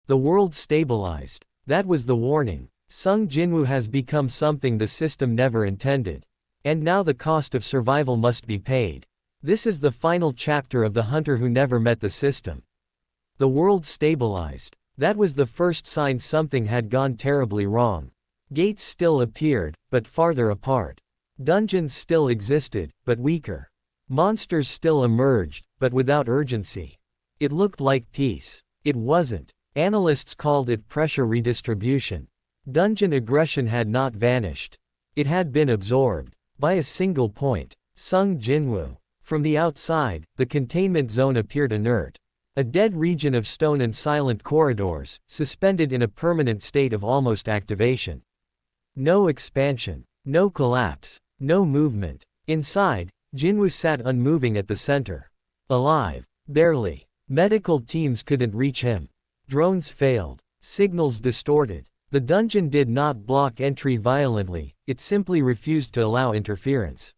The world stabilized. That was the warning. Sung Jinwoo has become something the system never intended. And now the cost of survival must be paid. This is the final chapter of the hunter who never met the system. The world stabilized. That was the first sign something had gone terribly wrong. Gates still appeared, but farther apart. Dungeons still existed, but weaker. Monsters still emerged, but without urgency. It looked like peace. It wasn't. Analysts called it pressure redistribution. Dungeon aggression had not vanished. It had been absorbed by a single point, Sung Jinwoo. From the outside, the containment zone appeared inert. A dead region of stone and silent corridors, suspended in a permanent state of almost activation. No expansion, no collapse, no movement. Inside, Jinwoo sat unmoving at the center. Alive, barely. Medical teams couldn't reach him. Drones failed. Signals distorted. The dungeon did not block entry violently, it simply refused to allow interference.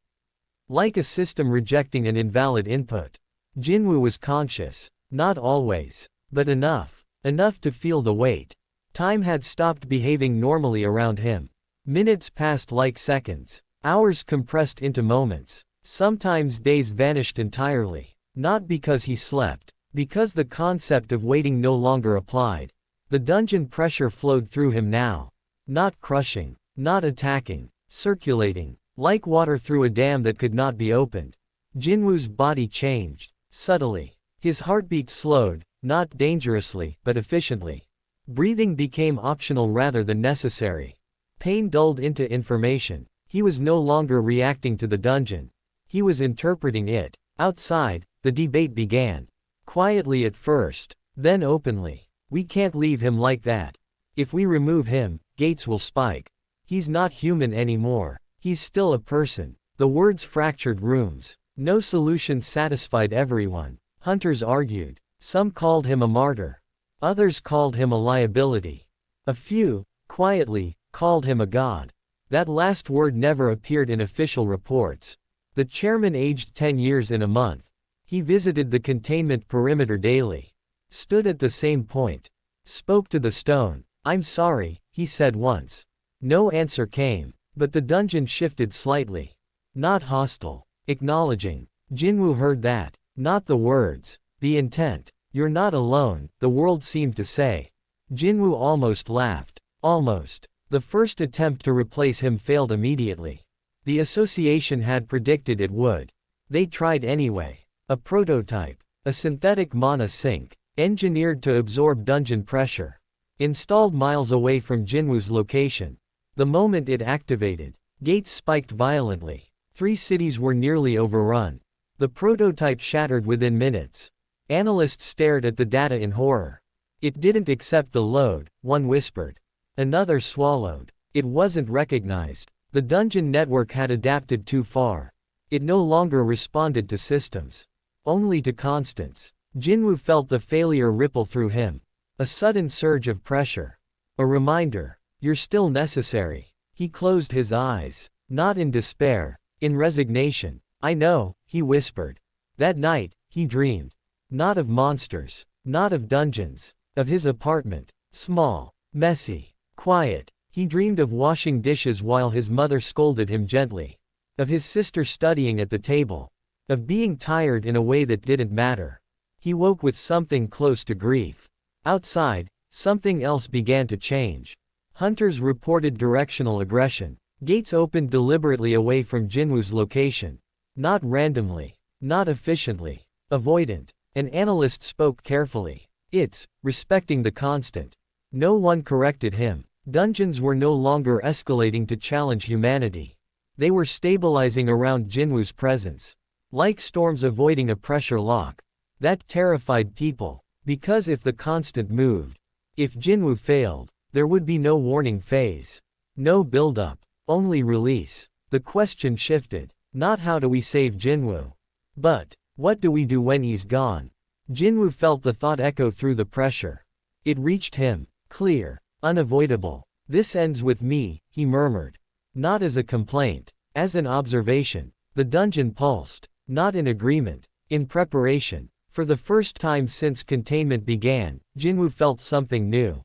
Like a system rejecting an invalid input. Jinwoo was conscious. Not always. But enough. Enough to feel the weight. Time had stopped behaving normally around him. Minutes passed like seconds. Hours compressed into moments. Sometimes days vanished entirely. Not because he slept. Because the concept of waiting no longer applied. The dungeon pressure flowed through him now. Not crushing. Not attacking. Circulating. Like water through a dam that could not be opened. Jinwoo's body changed. Subtly. His heartbeat slowed, not dangerously, but efficiently. Breathing became optional rather than necessary. Pain dulled into information. He was no longer reacting to the dungeon. He was interpreting it. Outside, the debate began. Quietly at first, then openly. We can't leave him like that. If we remove him, Gates will spike. He's not human anymore. He's still a person. The words fractured rooms. No solution satisfied everyone. Hunters argued. Some called him a martyr. Others called him a liability. A few, quietly, called him a god. That last word never appeared in official reports. The chairman aged 10 years in a month. He visited the containment perimeter daily. Stood at the same point. Spoke to the stone. I'm sorry, he said once. No answer came. But the dungeon shifted slightly. Not hostile. Acknowledging. Jinwoo heard that. Not the words. The intent. You're not alone, the world seemed to say. Jinwoo almost laughed. Almost. The first attempt to replace him failed immediately. The association had predicted it would. They tried anyway. A prototype. A synthetic mana sink. Engineered to absorb dungeon pressure. Installed miles away from Jinwoo's location. The moment it activated, gates spiked violently. 3 cities were nearly overrun. The prototype shattered within minutes. Analysts stared at the data in horror. It didn't accept the load, one whispered. Another swallowed. It wasn't recognized. The dungeon network had adapted too far. It no longer responded to systems. Only to constants. Jinwoo felt the failure ripple through him. A sudden surge of pressure. A reminder. You're still necessary. He closed his eyes. Not in despair. In resignation. I know, he whispered. That night, he dreamed. Not of monsters. Not of dungeons. Of his apartment. Small. Messy. Quiet. He dreamed of washing dishes while his mother scolded him gently. Of his sister studying at the table. Of being tired in a way that didn't matter. He woke with something close to grief. Outside, something else began to change. Hunters reported directional aggression. Gates opened deliberately away from Jinwoo's location. Not randomly. Not efficiently. Avoidant. An analyst spoke carefully. It's respecting the constant. No one corrected him. Dungeons were no longer escalating to challenge humanity. They were stabilizing around Jinwoo's presence. Like storms avoiding a pressure lock. That terrified people. Because if the constant moved, if Jinwoo failed, there would be no warning phase. No build-up. Only release. The question shifted. Not how do we save Jinwoo? But, what do we do when he's gone? Jinwoo felt the thought echo through the pressure. It reached him. Clear. Unavoidable. This ends with me, he murmured. Not as a complaint. As an observation. The dungeon pulsed. Not in agreement. In preparation. For the first time since containment began, Jinwoo felt something new.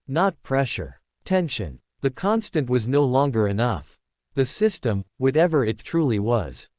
Not pressure. Tension. The constant was no longer enough. The system, whatever it truly was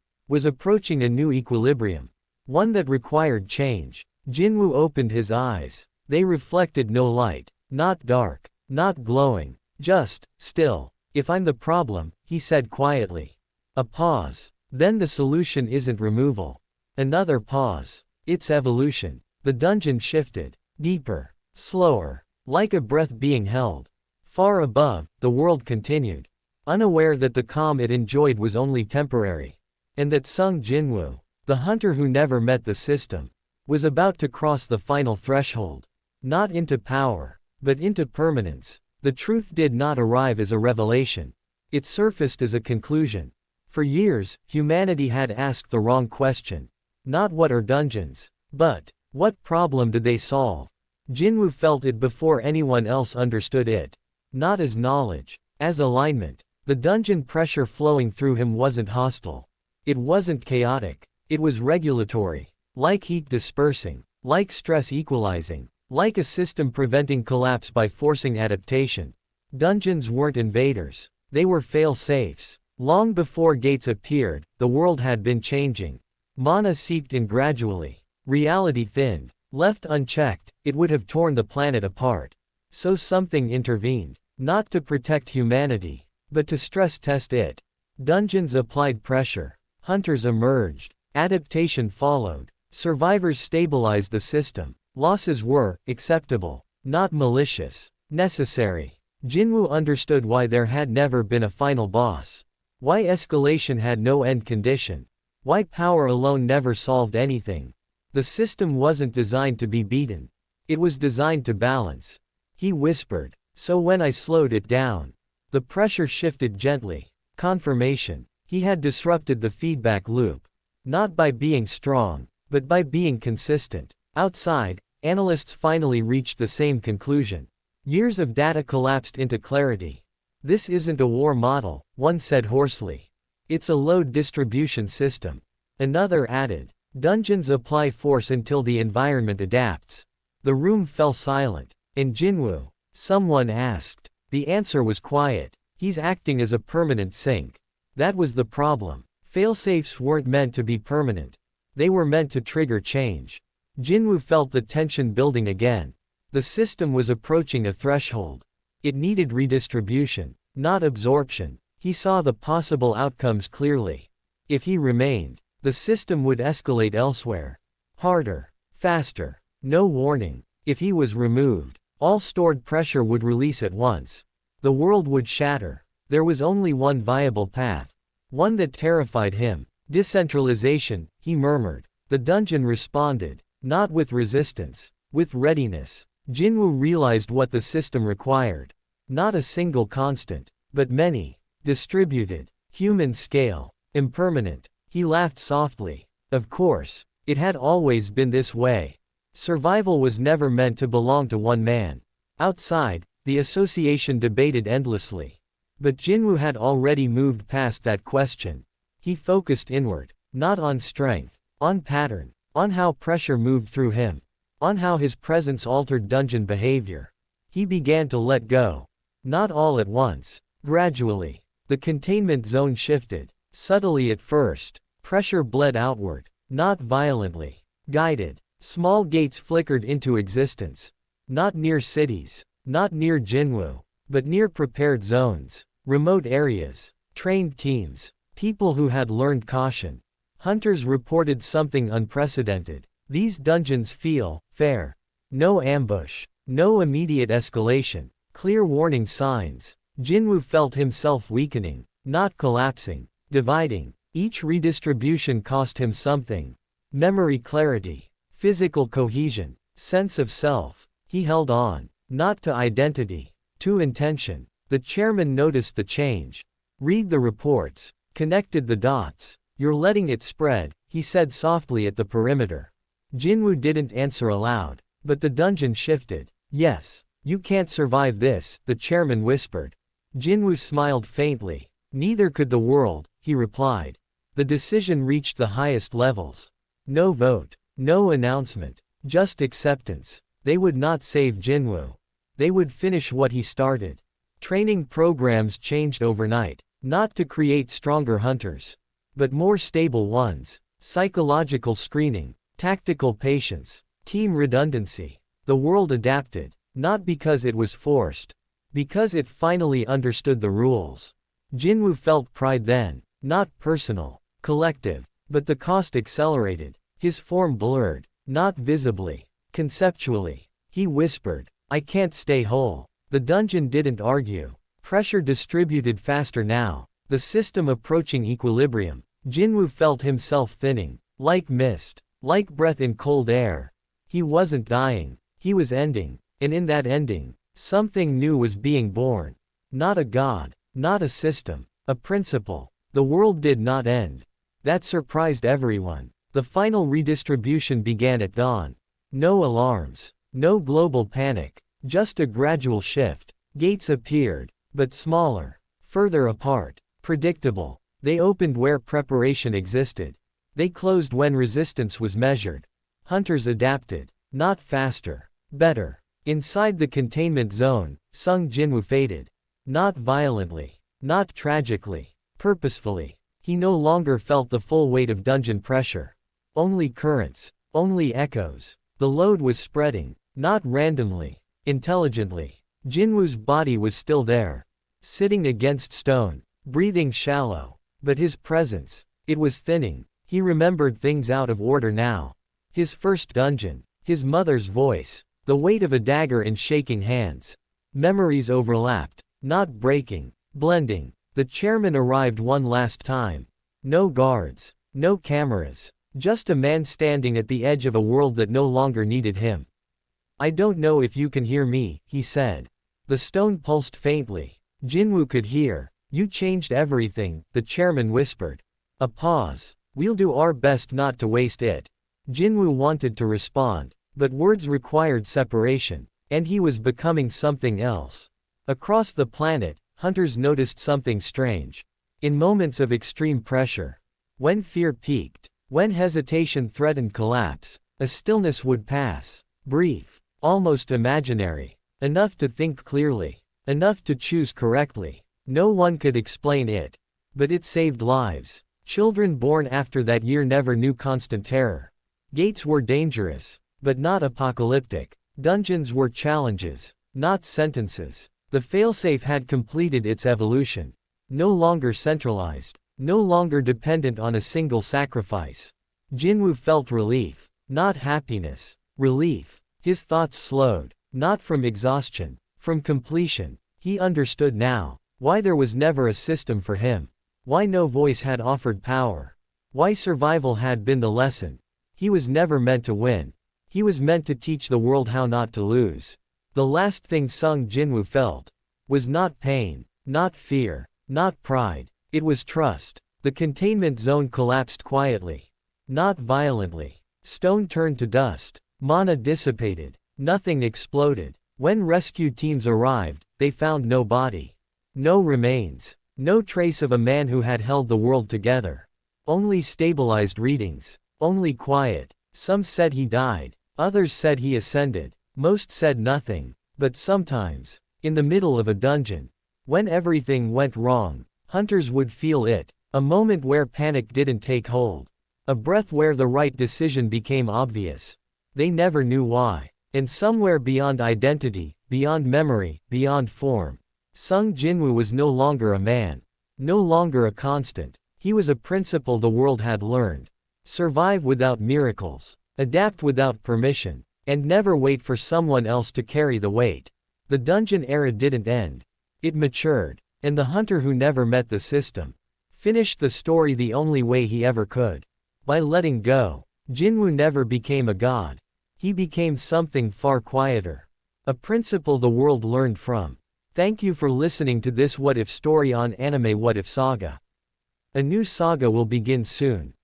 approaching a new equilibrium. One that required change. Jinwoo opened his eyes. They reflected no light. Not dark. Not glowing. Just, still. If I'm the problem, he said quietly. A pause. Then the solution isn't removal. Another pause. It's evolution. The dungeon shifted. Deeper. Slower. Like a breath being held. Far above, the world continued. Unaware that the calm it enjoyed was only temporary. And that Sung Jinwoo, the hunter who never met the system, was about to cross the final threshold. Not into power, but into permanence. The truth did not arrive as a revelation. It surfaced as a conclusion. For years, humanity had asked the wrong question. Not what are dungeons, but what problem did they solve? Jinwoo felt it before anyone else understood it. Not as knowledge, as alignment. The dungeon pressure flowing through him wasn't hostile. It wasn't chaotic. It was regulatory. Like heat dispersing. Like stress equalizing. Like a system preventing collapse by forcing adaptation. Dungeons weren't invaders. They were fail-safes. Long before gates appeared, the world had been changing. Mana seeped in gradually. Reality thinned. Left unchecked, it would have torn the planet apart. So something intervened. Not to protect humanity, but to stress test it. Dungeons applied pressure. Hunters emerged. Adaptation followed. Survivors stabilized the system. Losses were acceptable, not malicious, necessary. Jinwoo understood why there had never been a final boss. Why escalation had no end condition. Why power alone never solved anything. The system wasn't designed to be beaten. It was designed to balance. He whispered. So when I slowed it down, the pressure shifted gently. Confirmation. He had disrupted the feedback loop. Not by being strong, but by being consistent. Outside, analysts finally reached the same conclusion. Years of data collapsed into clarity. This isn't a war model, one said hoarsely. It's a load distribution system. Another added. Dungeons apply force until the environment adapts. The room fell silent. And Jinwoo? Someone asked. The answer was quiet. He's acting as a permanent sink. That was the problem. Failsafes weren't meant to be permanent. They were meant to trigger change. Jinwoo felt the tension building again. The system was approaching a threshold. It needed redistribution, not absorption. He saw the possible outcomes clearly. If he remained, the system would escalate elsewhere. Harder, faster, no warning. If he was removed, all stored pressure would release at once. The world would shatter. There was only one viable path. One that terrified him. Decentralization, he murmured. The dungeon responded. Not with resistance, with readiness. Jinwoo realized what the system required. Not a single constant, but many. Distributed. Human scale. Impermanent. He laughed softly. Of course. It had always been this way. Survival was never meant to belong to one man. Outside, the association debated endlessly. But Jinwoo had already moved past that question. He focused inward. Not on strength. On pattern. On how pressure moved through him. On how his presence altered dungeon behavior. He began to let go. Not all at once. Gradually. The containment zone shifted. Subtly at first. Pressure bled outward. Not violently. Guided. Small gates flickered into existence. Not near cities. Not near Jinwoo. But near prepared zones. Remote areas. Trained teams. People who had learned caution. Hunters reported something unprecedented. These dungeons feel fair. No ambush. No immediate escalation. Clear warning signs. Jinwoo felt himself weakening. Not collapsing. Dividing. Each redistribution cost him something. Memory clarity. Physical cohesion. Sense of self. He held on. Not to identity. To intention. The chairman noticed the change. Read the reports. Connected the dots. You're letting it spread, he said softly at the perimeter. Jinwoo didn't answer aloud. But the dungeon shifted. Yes. You can't survive this, the chairman whispered. Jinwoo smiled faintly. Neither could the world, he replied. The decision reached the highest levels. No vote. No announcement. Just acceptance. They would not save Jinwoo. They would finish what he started. Training programs changed overnight, not to create stronger hunters, but more stable ones. Psychological screening, tactical patience, team redundancy. The world adapted, not because it was forced, because it finally understood the rules. Jinwoo felt pride then, not personal, collective, but the cost accelerated. His form blurred, not visibly, conceptually. He whispered, "I can't stay whole." The dungeon didn't argue. Pressure distributed faster now, the system approaching equilibrium. Jinwoo felt himself thinning, like mist, like breath in cold air. He wasn't dying, he was ending, and in that ending, something new was being born. Not a god, not a system, a principle. The world did not end. That surprised everyone. The final redistribution began at dawn. No alarms, no global panic, just a gradual shift. Gates appeared, but smaller, further apart, predictable. They opened where preparation existed. They closed when resistance was measured. Hunters adapted, not faster, better. Inside the containment zone, Sung Jinwoo faded. Not violently, not tragically, purposefully. He no longer felt the full weight of dungeon pressure. Only currents, only echoes. The load was spreading, not randomly, intelligently. Jinwoo's body was still there, sitting against stone, breathing shallow. But his presence, it was thinning. He remembered things out of order now. His first dungeon, his mother's voice, the weight of a dagger in shaking hands. Memories overlapped, not breaking, blending. The chairman arrived one last time. No guards, no cameras, just a man standing at the edge of a world that no longer needed him. "I don't know if you can hear me," he said. The stone pulsed faintly. Jinwoo could hear. "You changed everything," the chairman whispered. A pause. "We'll do our best not to waste it." Jinwoo wanted to respond, but words required separation, and he was becoming something else. Across the planet, hunters noticed something strange. In moments of extreme pressure, when fear peaked, when hesitation threatened collapse, a stillness would pass, brief, almost imaginary, enough to think clearly, enough to choose correctly. No one could explain it, but it saved lives. Children born after that year never knew constant terror. Gates were dangerous, but not apocalyptic. Dungeons were challenges, not sentences. The failsafe had completed its evolution. No longer centralized, no longer dependent on a single sacrifice. Jinwoo felt relief, not happiness, relief. His thoughts slowed, not from exhaustion, from completion. He understood now why there was never a system for him. Why no voice had offered power. Why survival had been the lesson. He was never meant to win. He was meant to teach the world how not to lose. The last thing Sung Jinwoo felt was not pain, not fear, not pride. It was trust. The containment zone collapsed quietly, not violently. Stone turned to dust. Mana dissipated. Nothing exploded. When rescue teams arrived, they found no body. No remains. No trace of a man who had held the world together. Only stabilized readings. Only quiet. Some said he died. Others said he ascended. Most said nothing. But sometimes, in the middle of a dungeon, when everything went wrong, hunters would feel it. A moment where panic didn't take hold. A breath where the right decision became obvious. They never knew why. And somewhere beyond identity, beyond memory, beyond form, Sung Jinwoo was no longer a man. No longer a constant. He was a principle the world had learned. Survive without miracles. Adapt without permission. And never wait for someone else to carry the weight. The dungeon era didn't end. It matured. And the hunter who never met the system finished the story the only way he ever could. By letting go. Jinwoo never became a god. He became something far quieter. A principle the world learned from. Thank you for listening to this What If story on Anime What If Saga. A new saga will begin soon.